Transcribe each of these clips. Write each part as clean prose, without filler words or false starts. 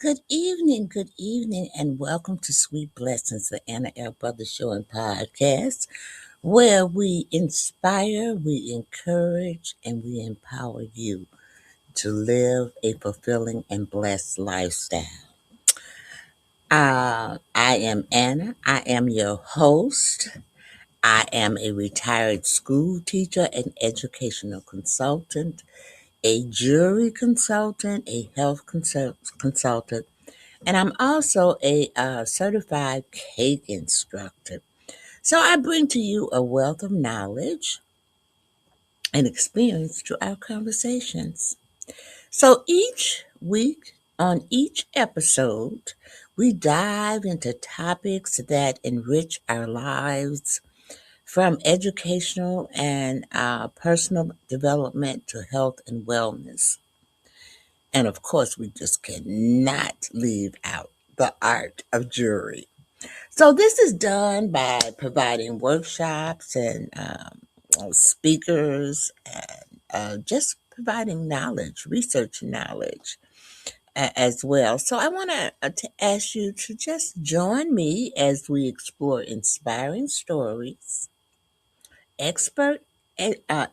good evening, and welcome to Sweet Blessings, the Anna L. Brothers Show and Podcast, where we inspire, we encourage, and we empower you to live a fulfilling and blessed lifestyle. I am Anna. I am your host. I am a retired school teacher and educational consultant, a jury consultant, a health consultant, and I'm also a certified cake instructor. So I bring to you a wealth of knowledge and experience through our conversations. So each week, on each episode, we dive into topics that enrich our lives, from educational and personal development to health and wellness. And of course, we just cannot leave out the art of jury. So this is done by providing workshops and speakers and just providing knowledge, research knowledge as well. So I want to ask you to just join me as we explore inspiring stories, expert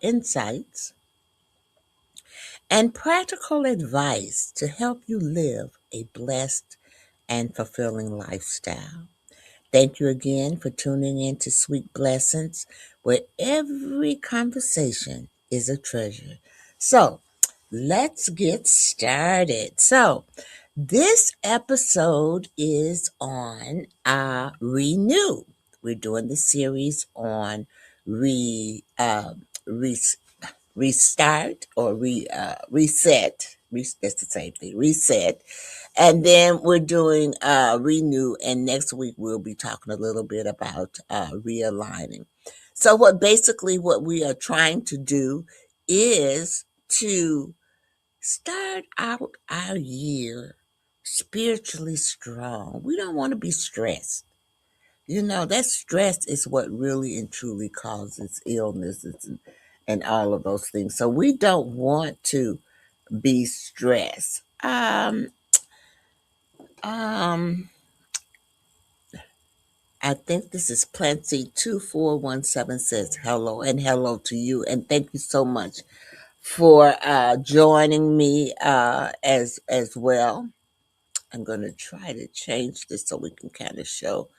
insights, and practical advice to help you live a blessed and fulfilling lifestyle. Thank you again for tuning in to Sweet Blessings, where every conversation is a treasure. So, let's get started. So, this episode is on Renew. We're doing the series on re, re restart or reset. That's the same thing. Reset, and then we're doing renew. And next week we'll be talking a little bit about realigning. So what we are trying to do is to start out our year spiritually strong. We don't want to be stressed. That stress is what really and truly causes illnesses and all of those things. So we don't want to be stressed. Um, I think this is Plancy2417 says hello, and hello to you. And thank you so much for joining me as well. I'm going to try to change this so we can kind of show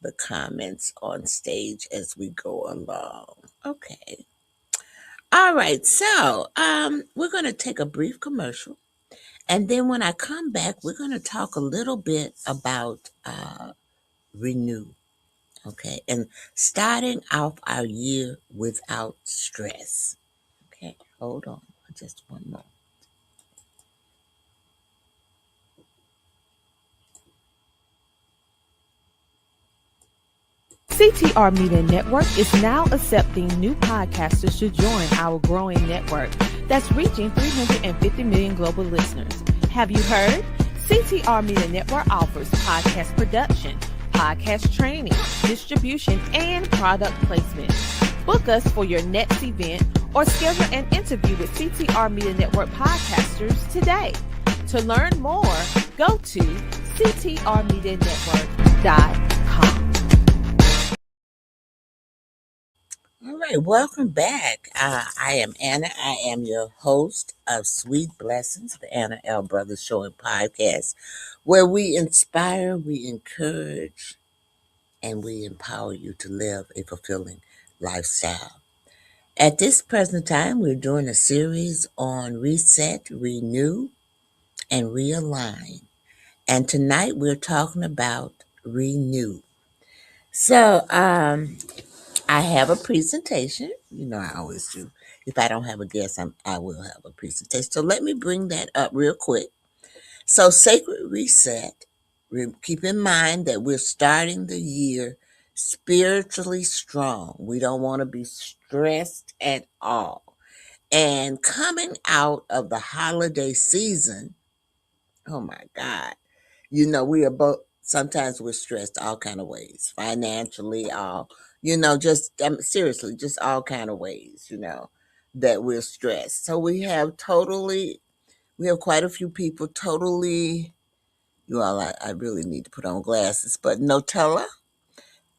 the comments on stage as we go along. Okay. All right. So we're going to take a brief commercial. And then when I come back, we're going to talk a little bit about renew. Okay. And starting off our year without stress. Okay. Hold on just one more. CTR Media Network is now accepting new podcasters to join our growing network that's reaching 350 million global listeners. Have you heard? CTR Media Network offers podcast production, podcast training, distribution, and product placement. Book us for your next event or schedule an interview with CTR Media Network podcasters today. To learn more, go to ctrmedianetwork.com. All right, welcome back. I am Anna. I am your host of Sweet Blessings, the Anna L. Brothers Show and Podcast, where we inspire, we encourage, and we empower you to live a fulfilling lifestyle. At this present time, we're doing a series on reset, renew, and realign. And tonight we're talking about renew. So, I have a presentation. I always do. If I don't have a guest, I will have a presentation. So let me bring that up real quick. So sacred reset. Keep in mind that we're starting the year spiritually strong. We don't want to be stressed at all. And coming out of the holiday season, oh my God, we are both, sometimes we're stressed all kind of ways, financially, all, just seriously, just all kind of ways, that we're stressed. So we have quite a few people totally You all, I really need to put on glasses. But Nutella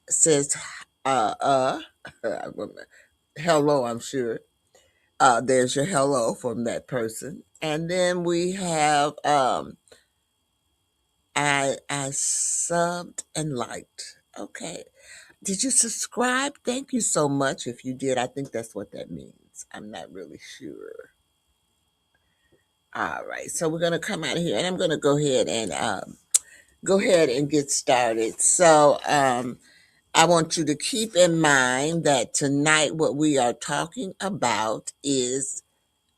says, uh, uh, hello, I'm sure. There's your hello from that person. And then we have, I subbed and liked. Okay. Did you subscribe? Thank you so much. If you did, I think that's what that means. I'm not really sure. All right. So we're gonna come out of here, and I'm gonna go ahead and get started. So I want you to keep in mind that tonight what we are talking about is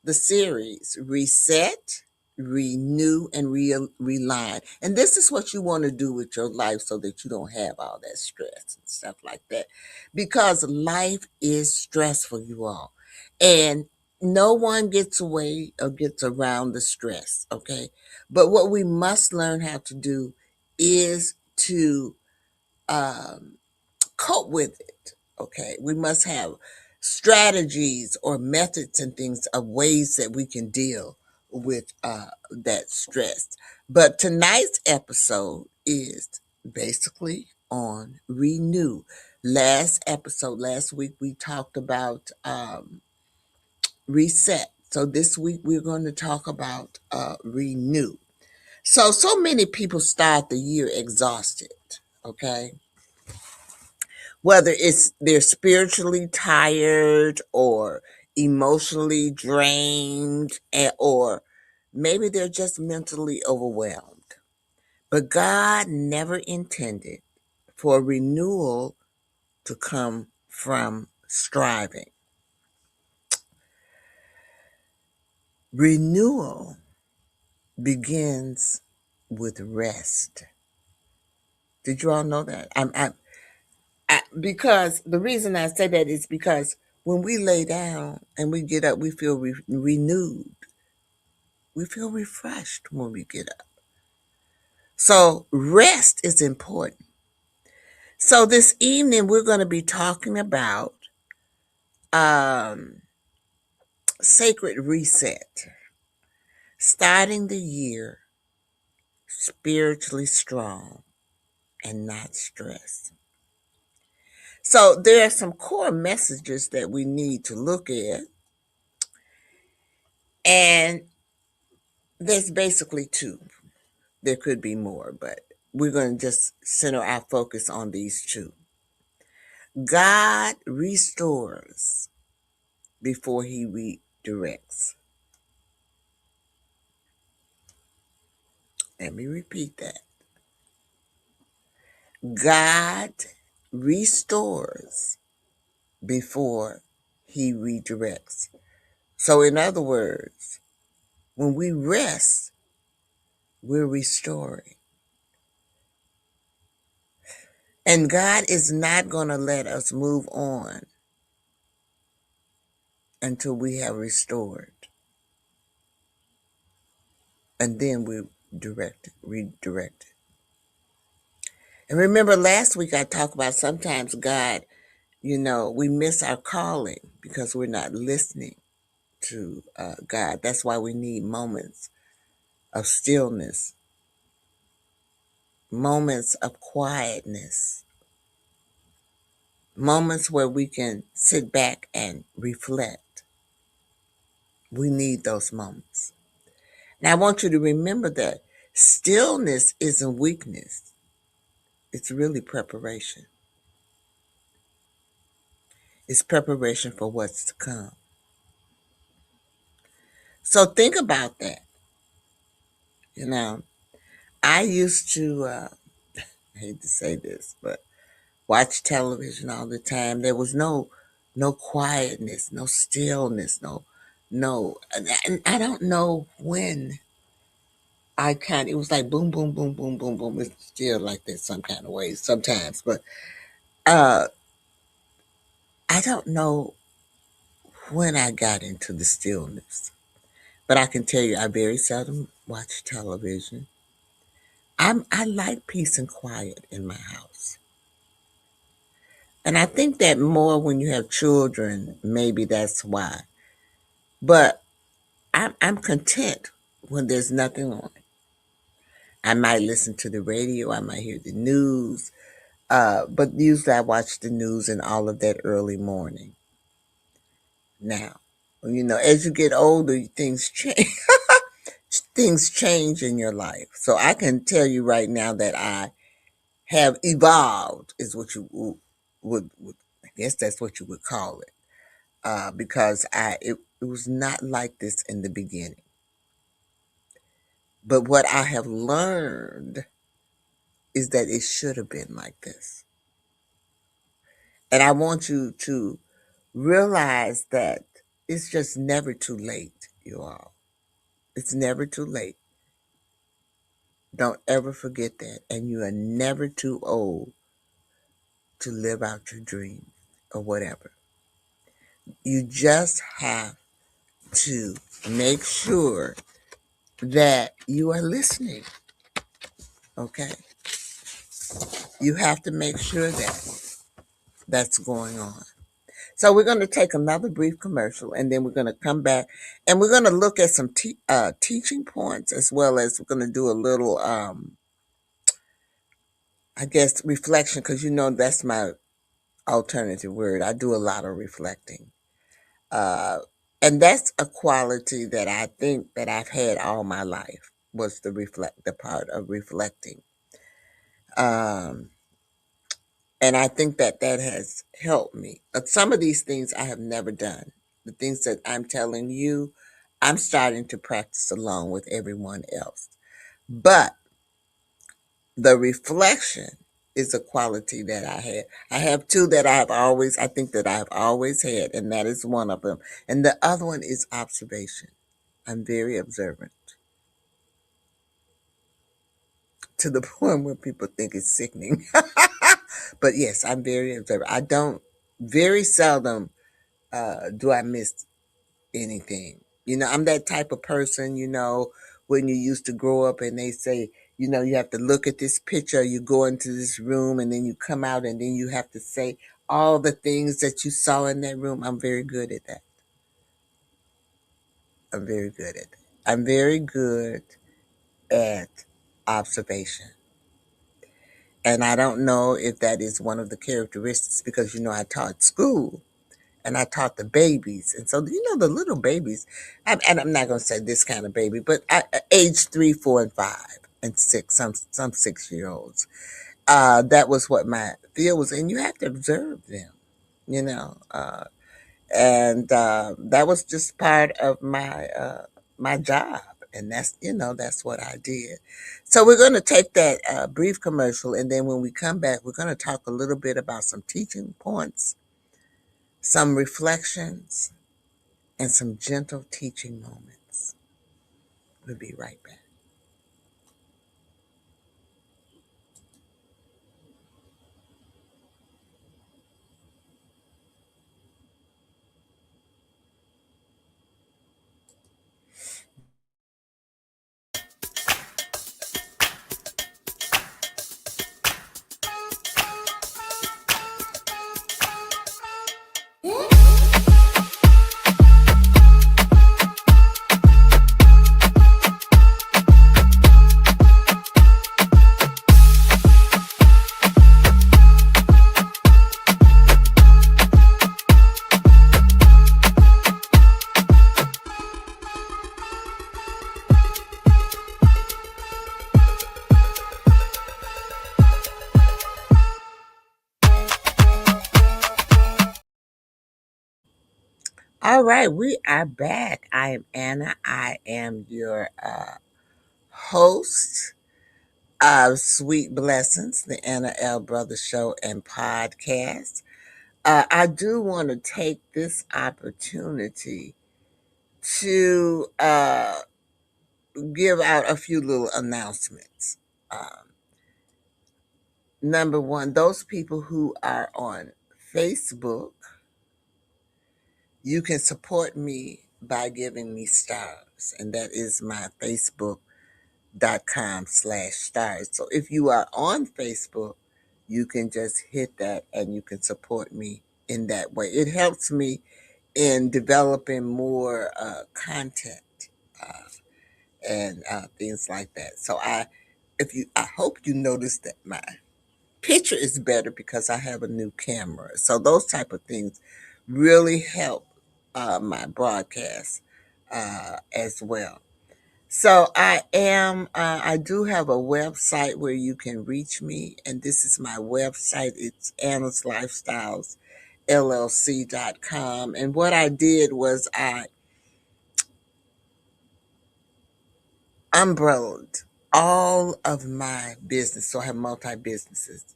the series Reset, Renew, and Realign. And this is what you want to do with your life so that you don't have all that stress and stuff like that. Because life is stressful, you all. And no one gets away or gets around the stress, okay? But what we must learn how to do is to um, cope with it. Okay. We must have strategies or methods and things of ways that we can deal with that stress. But tonight's episode is basically on renew. Last week, we talked about reset. So this week, we're going to talk about renew. So many people start the year exhausted. Okay, whether it's they're spiritually tired or emotionally drained, or maybe they're just mentally overwhelmed. But God never intended for renewal to come from striving. Renewal begins with rest. Did you all know that? Because the reason I say that is because when we lay down and we get up, we feel renewed. We feel refreshed when we get up. So rest is important. So this evening we're going to be talking about um, sacred reset, starting the year spiritually strong and not stressed. So there are some core messages that we need to look at, and there's basically two. There could be more, but we're going to just center our focus on these two. God restores before he redirects. Let me repeat that. God restores before he redirects. So, in other words, when we rest, we're restoring. And God is not going to let us move on until we have restored. And then we redirect it. And remember last week I talked about sometimes God, we miss our calling because we're not listening to God. That's why we need moments of stillness, moments of quietness, moments where we can sit back and reflect. We need those moments. Now, I want you to remember that stillness isn't weakness, it's really preparation. It's preparation for what's to come. So think about that. I used to, I hate to say this, but watch television all the time. There was no quietness, no stillness, no. And I don't know when it was like boom, boom, boom, boom, boom, boom. It's still like that some kind of ways sometimes, but uh, I don't know when I got into the stillness. But I can tell you, I very seldom watch television. I like peace and quiet in my house. And I think that more when you have children, maybe that's why. But I'm content when there's nothing on. I might listen to the radio, I might hear the news, but usually I watch the news and all of that early morning. Now, as you get older, things change. Things change in your life. So I can tell you right now that I have evolved, is what you would I guess that's what you would call it. Because it was not like this in the beginning. But what I have learned is that it should have been like this. And I want you to realize that it's just never too late, you all. It's never too late. Don't ever forget that. And you are never too old to live out your dream or whatever. You just have to make sure that you are listening. Okay? You have to make sure that that's going on. So we're going to take another brief commercial, and then we're going to come back, and we're going to look at some teaching points, as well as we're going to do a little, I guess, reflection, because that's my alternative word. I do a lot of reflecting. Uh, and that's a quality that I think that I've had all my life, was the part of reflecting. Um, and I think that that has helped me. But some of these things I have never done. The things that I'm telling you, I'm starting to practice along with everyone else. But the reflection is a quality that I have. I have two that I think that I've always had, and that is one of them. And the other one is observation. I'm very observant to the point where people think it's sickening. But yes, I'm very observant. I don't, very seldom do I miss anything. I'm that type of person, when you used to grow up and they say, you have to look at this picture, you go into this room and then you come out and then you have to say all the things that you saw in that room. I'm very good at that. I'm very good at that. I'm very good at observation. And I don't know if that is one of the characteristics because, I taught school and I taught the babies. And so, the little babies, and I'm not going to say this kind of baby, but age 3, 4, and 5 and 6, some 6-year-olds. That was what my field was. And you have to observe them, you know. And that was just part of my job. And that's what I did. So we're going to take that brief commercial. And then when we come back, we're going to talk a little bit about some teaching points, some reflections, and some gentle teaching moments. We'll be right back. All right, we are back. I am Anna. I am your host of Sweet Blessings, the Anna L. Brothers Show and Podcast. I do want to take this opportunity to give out a few little announcements. Number one, those people who are on Facebook, you can support me by giving me stars, and that is my facebook.com/stars. So if you are on Facebook, you can just hit that and you can support me in that way. It helps me in developing more content and things like that. So I I hope you noticed that my picture is better because I have a new camera. So those type of things really help my broadcast as well. So I do have a website where you can reach me, and this is my website. It's Anna's Lifestyles LLC.com. And what I did was I umbrellaed all of my business. So I have multi businesses,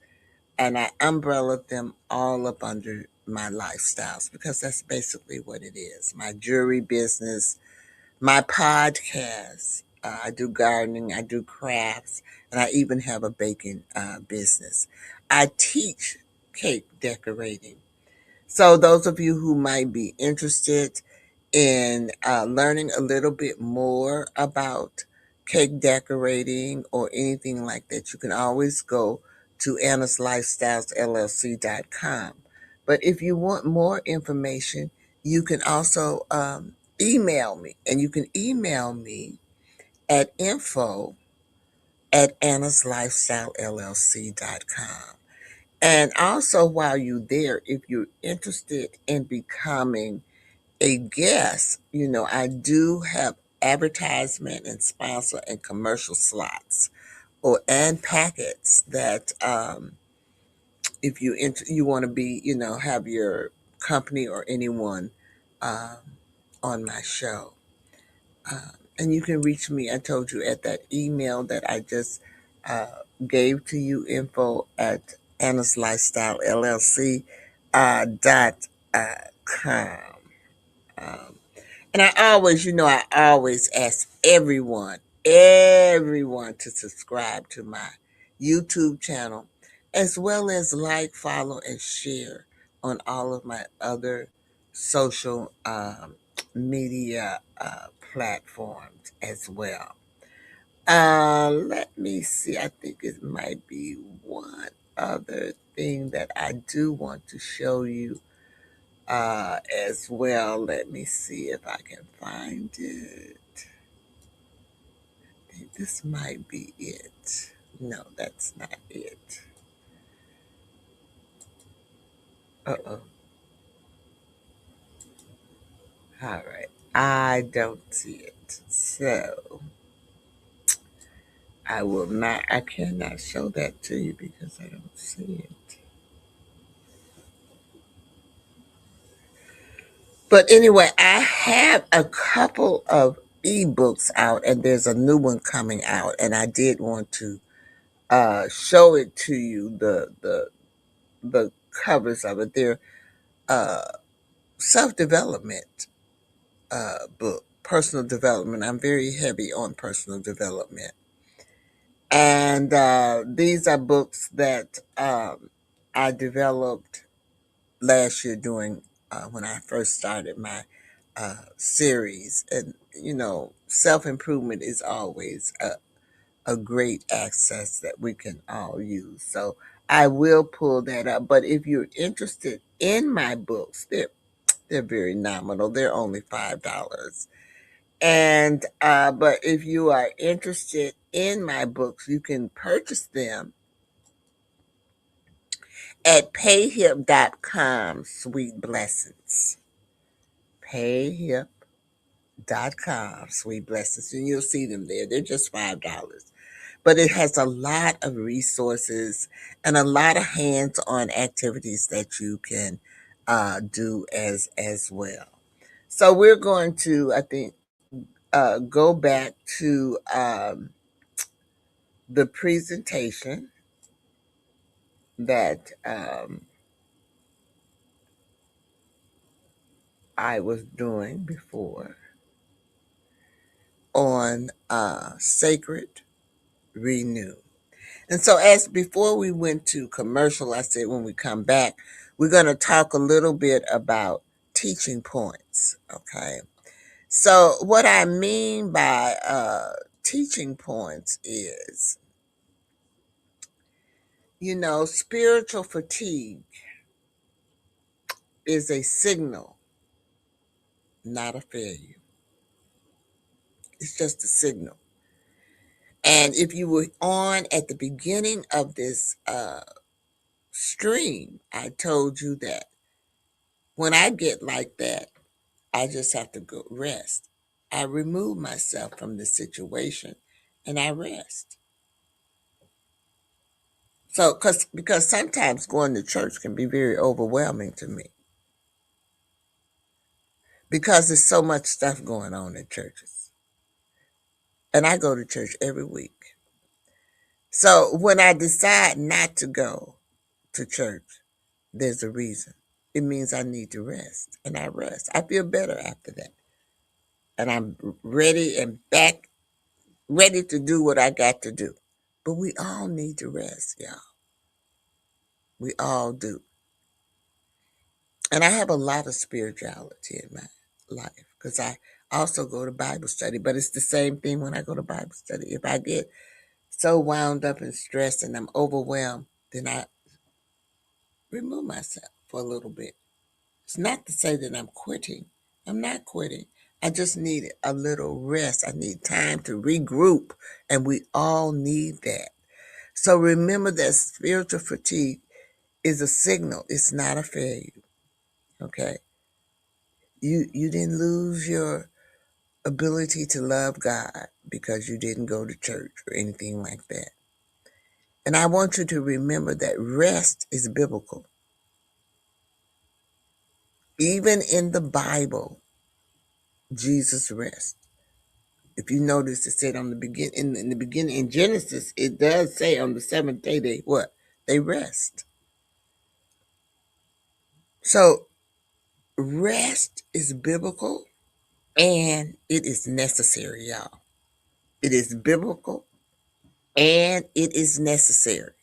and I umbrellaed them all up under my lifestyles because that's basically what it is. My jewelry business, my podcast. I do gardening, I do crafts, and I even have a baking business. I teach cake decorating. So, those of you who might be interested in learning a little bit more about cake decorating or anything like that, you can always go to Anna's Lifestyles LLC.com. But if you want more information, you can also email me, and you can email me at info at Anna's Lifestyle LLC.com. And also, while you're there, if you're interested in becoming a guest, I do have advertisement and sponsor and commercial slots and packets that if you want to be, have your company or anyone um, on my show. And you can reach me, I told you, at that email that I just gave to you, info at Anna's Lifestyle LLC .com. Um, and I always ask everyone to subscribe to my YouTube channel, as well as like, follow, and share on all of my other social media platforms as well. Let me see. I think it might be one other thing that I do want to show you as well. Let me see if I can find it. I think this might be it. No, that's not it. Uh-oh. All right. I don't see it. So I cannot show that to you because I don't see it. But anyway, I have a couple of ebooks out, and there's a new one coming out, and I did want to show it to you. The covers of it. They're uh, self development book, personal development. I'm very heavy on personal development, and these are books that I developed last year during when I first started my series. And self improvement is always a great access that we can all use. So I will pull that up. But if you're interested in my books, they're very nominal. They're only $5. And but if you are interested in my books, you can purchase them at payhip.com, sweet blessings. Payhip.com, sweet blessings. And you'll see them there. They're just $5. But it has a lot of resources and a lot of hands-on activities that you can do as well. So we're going to, I think, go back to the presentation that I was doing before on Sacred Renew. And so, as before we went to commercial, I said when we come back, we're going to talk a little bit about teaching points. Okay. So, what I mean by teaching points is, spiritual fatigue is a signal, not a failure. It's just a signal. And if you were on at the beginning of this stream, I told you that when I get like that, I just have to go rest. I remove myself from the situation and I rest. So, because sometimes going to church can be very overwhelming to me because there's so much stuff going on in churches. And I go to church every week. So when I decide not to go to church, there's a reason. It means I need to rest, and I rest. I feel better after that. And I'm ready and back, ready to do what I got to do. But we all need to rest, y'all. We all do. And I have a lot of spirituality in my life because I also go to Bible study, but it's the same thing when I go to Bible study. If I get so wound up and stressed and I'm overwhelmed, then I remove myself for a little bit. It's not to say that I'm quitting. I'm not quitting. I just need a little rest. I need time to regroup, and we all need that. So remember that spiritual fatigue is a signal. It's not a failure. Okay? You didn't lose your ability to love God because you didn't go to church or anything like that. And I want you to remember that rest is biblical. Even in the Bible, Jesus rests. If you notice, it said on the in the beginning in Genesis, it does say on the seventh day they what? They rest. So rest is biblical and it is necessary, y'all. It is biblical and it is necessary.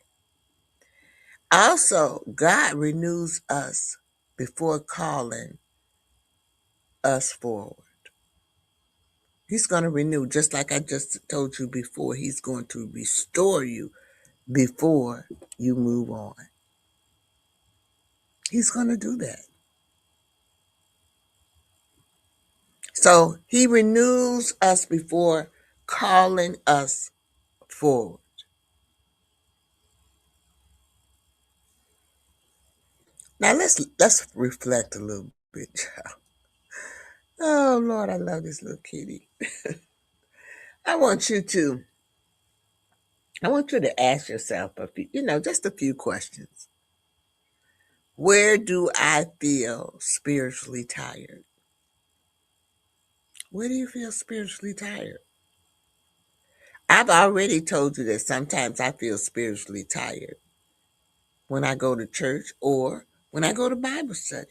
Also, God renews us before calling us forward. He's going to renew, just like I just told you before. He's going to restore you before you move on. He's going to do that. So he renews us before calling us forward. Now let's reflect a little bit, child. Oh Lord, I love this little kitty. I want you to ask yourself a few, just a few questions. Where do I feel spiritually tired? Where do you feel spiritually tired? I've already told you that sometimes I feel spiritually tired when I go to church or when I go to Bible study.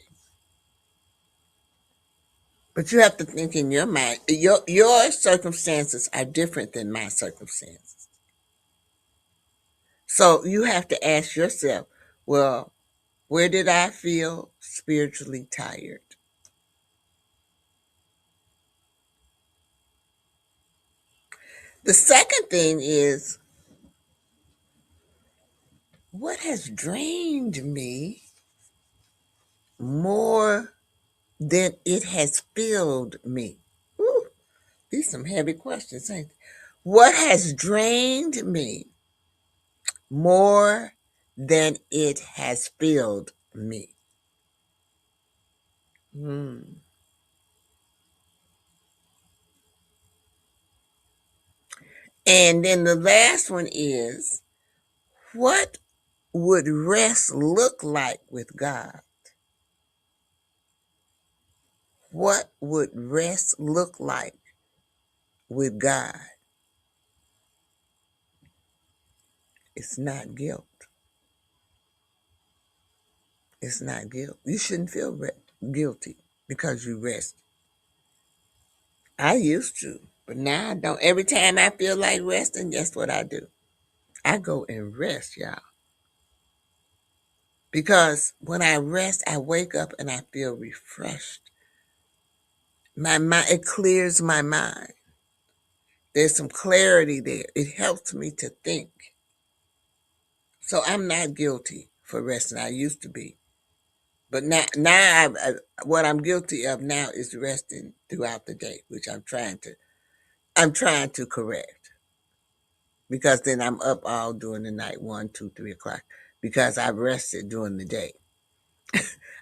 But you have to think in your mind, your circumstances are different than my circumstances. So you have to ask yourself, well, where did I feel spiritually tired? The second thing is, what has drained me more than it has filled me? Ooh, these are some heavy questions, ain't they? What has drained me more than it has filled me? Hmm. And then the last one is, what would rest look like with God? What would rest look like with God? It's not guilt. It's not guilt. You shouldn't feel guilty because you rest. I used to, but now I don't. Every time I feel like resting, guess what I do? I go and rest, y'all. Because when I rest, I wake up and I feel refreshed. My mind, it clears my mind. There's some clarity there. It helps me to think. So I'm not guilty for resting. I used to be. But now what I'm guilty of now is resting throughout the day, which I'm trying to correct. because then I'm up all during the night, 1, 2, 3 o'clock, because I rested during the day.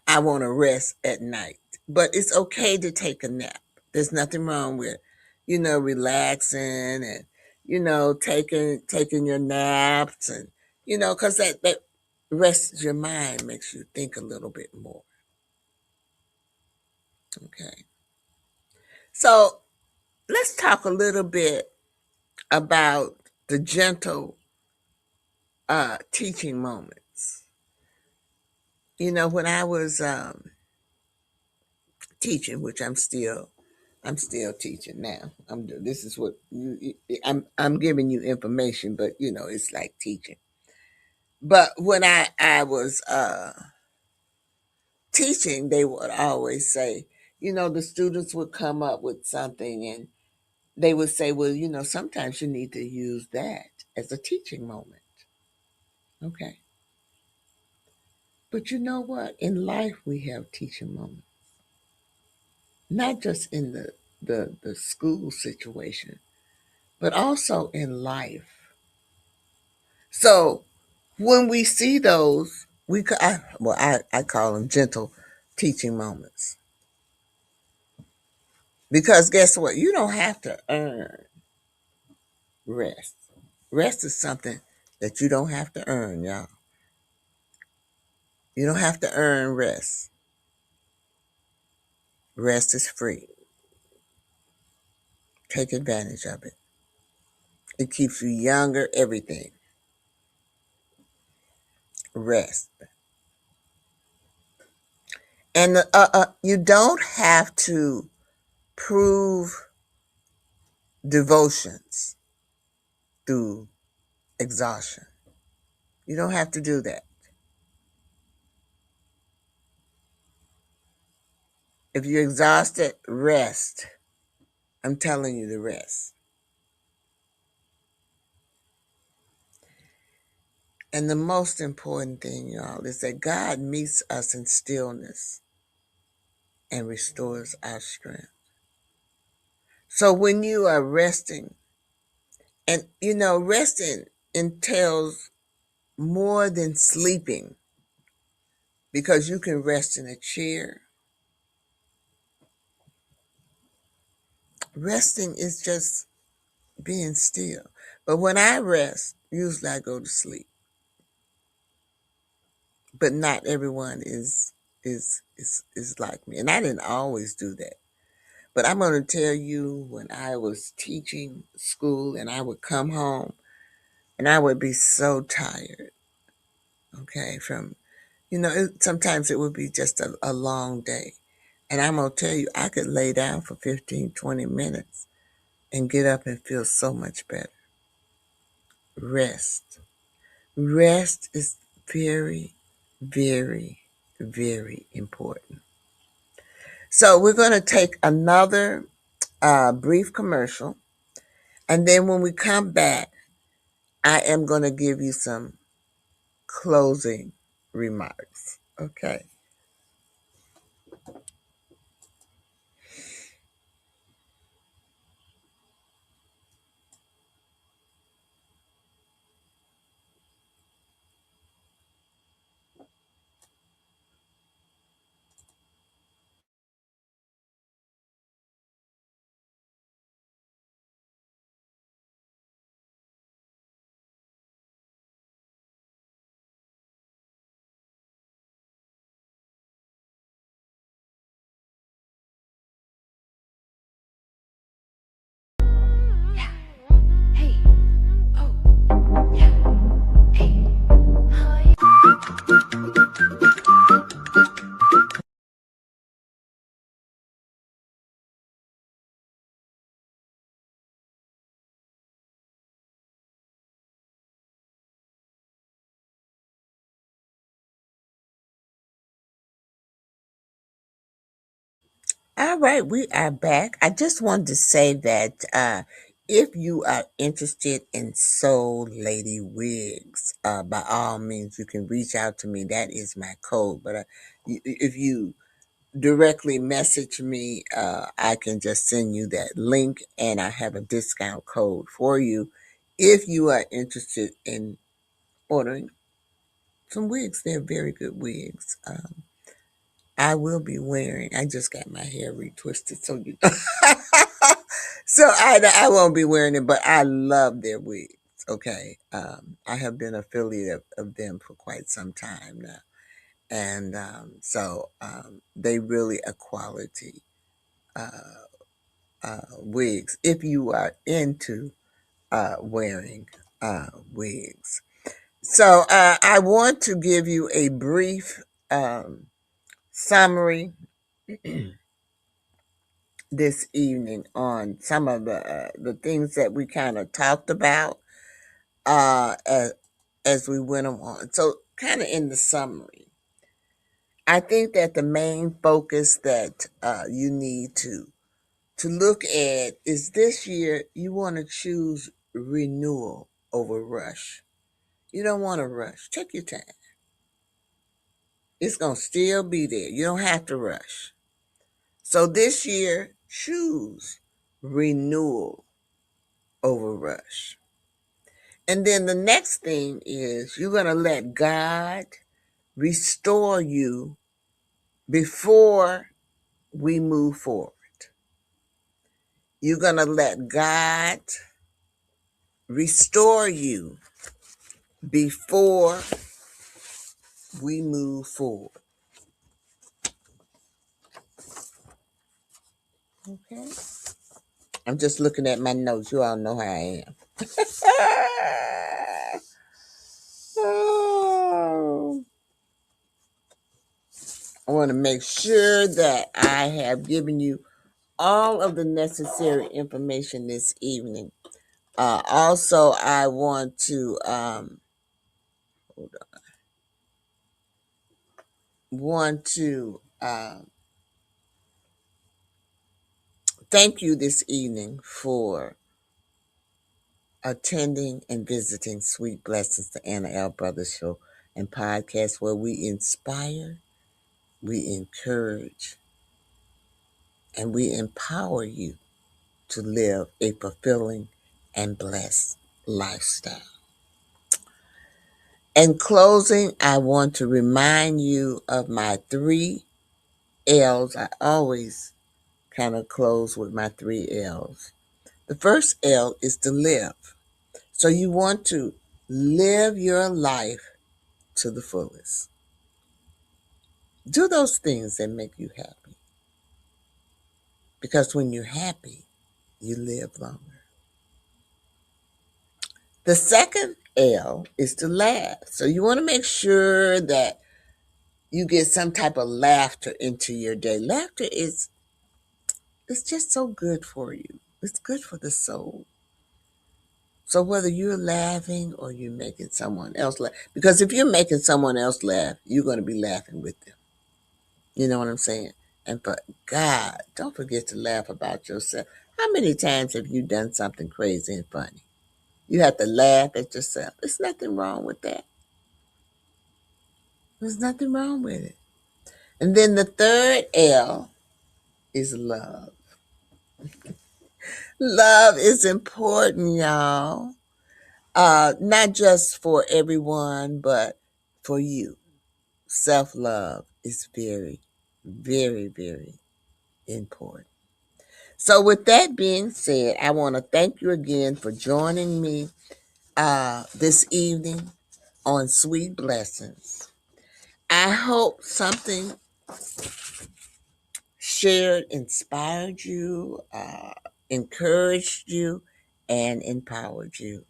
I want to rest at night. But it's okay to take a nap. There's nothing wrong with, relaxing and, taking your naps and, because that rests your mind, makes you think a little bit more. Okay. So let's talk a little bit about the gentle teaching moments. When I was teaching, which I'm still teaching now. This is what I'm giving you information, but it's like teaching. But when I was teaching, they would always say, the students would come up with something and they would say, well, sometimes you need to use that as a teaching moment. Okay. But you know what? In life, we have teaching moments, not just in the school situation, but also in life. So when we see those, I call them gentle teaching moments. Because guess what? You don't have to earn rest. Rest is something that you don't have to earn, y'all. You don't have to earn rest. Rest is free. Take advantage of it. It keeps you younger, everything. Rest. And you don't have to prove devotions through exhaustion. You don't have to do that. If you're exhausted, rest. I'm telling you to rest. And the most important thing, y'all, is that God meets us in stillness and restores our strength. So when you are resting, and resting entails more than sleeping, because you can rest in a chair. Resting is just being still. But when I rest, usually I go to sleep. But not everyone is like me. And I didn't always do that. But I'm going to tell you, when I was teaching school and I would come home and I would be so tired, okay, sometimes it would be just a long day. And I'm going to tell you, I could lay down for 15, 20 minutes and get up and feel so much better. Rest. Rest is very, very, very important. So we're going to take another brief commercial. And then when we come back, I am going to give you some closing remarks. Okay. All right, we are back. I just wanted to say that if you are interested in Soul Lady wigs, by all means, you can reach out to me. That is my code. But if you directly message me, I can just send you that link, and I have a discount code for you if you are interested in ordering some wigs, they're very good wigs. I will be wearing. I just got my hair retwisted, so you know. So I won't be wearing it, but I love their wigs. Okay, I have been affiliate of them for quite some time now, and they really are quality uh, wigs. If you are into wearing wigs, so I want to give you a brief summary this evening on some of the things that we kind of talked about uh, as, as we went on. So, kind of in the summary, I think that the main focus that you need to look at is this year you want to choose renewal over rush. You don't want to rush. Take your time. It's gonna still be there. You don't have to rush. So this year, choose renewal over rush. And then the next thing is you're going to let God restore you before we move forward. You're going to let God restore you before we move forward. Okay? I'm just looking at my notes. You all know how I am. Oh, I want to make sure that I have given you all of the necessary information this evening. Also, I want to hold on, want to thank you this evening for attending and visiting Sweet Blessings, the Anna L. Brothers Show and podcast, where we inspire, we encourage, and we empower you to live a fulfilling and blessed lifestyle. In closing, I want to remind you of my 3 L's. I always kind of close with my 3 L's. The first L is to live. So you want to live your life to the fullest. Do those things that make you happy. Because when you're happy, you live longer. The second L is to laugh. So you want to make sure that you get some type of laughter into your day. Laughter is it's just so good for you. It's good for the soul. So whether you're laughing or you're making someone else laugh, because if you're making someone else laugh, you're going to be laughing with them. You know what I'm saying? And for God, don't forget to laugh about yourself. How many times have you done something crazy and funny? You have to laugh at yourself. There's nothing wrong with that. There's nothing wrong with it. And then the third L is love. Love is important, y'all. Not just for everyone, but for you. Self-love is very, very, very important. So with that being said, I want to thank you again for joining me this evening on Sweet Blessings. I hope something shared inspired you, encouraged you, and empowered you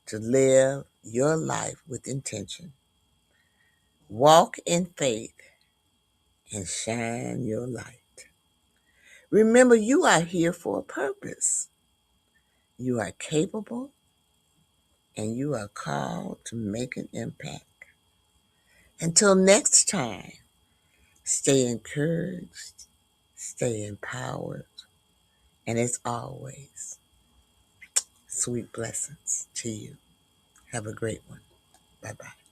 to live your life with intention. Walk in faith and shine your light. Remember, you are here for a purpose. You are capable and you are called to make an impact. Until next time, stay encouraged, stay empowered, and as always, sweet blessings to you. Have a great one. Bye-bye.